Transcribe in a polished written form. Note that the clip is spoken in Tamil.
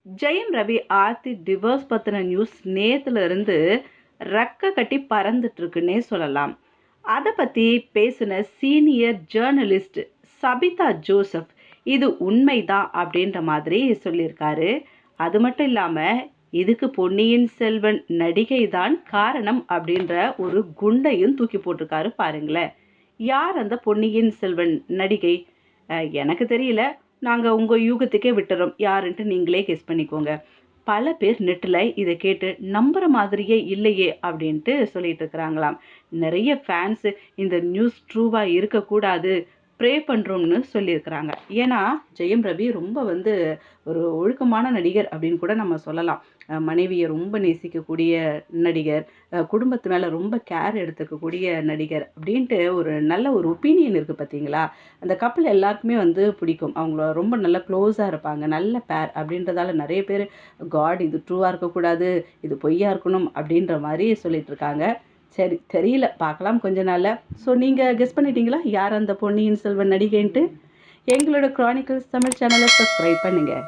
ஜெயம் ரவி ஆர்த்தி டிவோர்ஸ் பற்றின நியூஸ் நேத்துல இருந்து ரெக்க கட்டி பறந்துட்டு இருக்குன்னே சொல்லலாம். அதை பற்றி பேசின சீனியர் ஜேர்னலிஸ்ட் சபிதா ஜோசப் இது உண்மைதான் அப்படின்ற மாதிரி சொல்லியிருக்காரு. அது மட்டும் இல்லாமல் இதுக்கு பொன்னியின் செல்வன் நடிகை தான் காரணம் அப்படின்ற ஒரு குண்டையும் தூக்கி போட்டிருக்காரு பாருங்களேன். யார் அந்த பொன்னியின் செல்வன் நடிகை? எனக்கு தெரியல. நாங்கள் உங்கள் யூகத்துக்கே விட்டுறோம், யாருன்ட்டு நீங்களே கெஸ் பண்ணிக்கோங்க. பல பேர் நெட்டில் இதை கேட்டு நம்புகிற மாதிரியே இல்லையே அப்படின்ட்டு சொல்லிட்டு இருக்கிறாங்களாம். நிறைய ஃபேன்ஸு இந்த நியூஸ் ட்ரூவாக இருக்கக்கூடாது, ப்ரே பண்ணுறோம்னு சொல்லியிருக்கிறாங்க. ஏன்னா ஜெயம் ரவி ரொம்ப ஒரு ஒழுக்கமான நடிகர் அப்படின்னு கூட நம்ம சொல்லலாம். மனைவியை ரொம்ப நேசிக்கக்கூடிய நடிகர், குடும்பத்து மேலே ரொம்ப கேர் எடுத்துக்கக்கூடிய நடிகர் அப்படின்ட்டு ஒரு நல்ல ஒரு ஒப்பீனியன் இருக்குது பார்த்தீங்களா. அந்த கப்பல் எல்லாருக்குமே பிடிக்கும். அவங்கள ரொம்ப நல்ல க்ளோஸாக இருப்பாங்க, நல்ல பேர் அப்படின்றதால நிறைய பேர் காட் இது ட்ரூவாக இருக்கக்கூடாது, இது பொய்யா இருக்கணும் அப்படின்ற மாதிரி சொல்லிட்டு இருக்காங்க. சரி, தெரியல, பார்க்கலாம் கொஞ்ச நாளில். ஸோ நீங்கள் கெஸ் பண்ணிட்டீங்களா யார் அந்த பொன்னியின் செல்வன் நடிகைன்ட்டு? எங்களோட க்ரானிக்கல்ஸ் தமிழ் சேனலை சப்ஸ்கிரைப் பண்ணுங்கள்.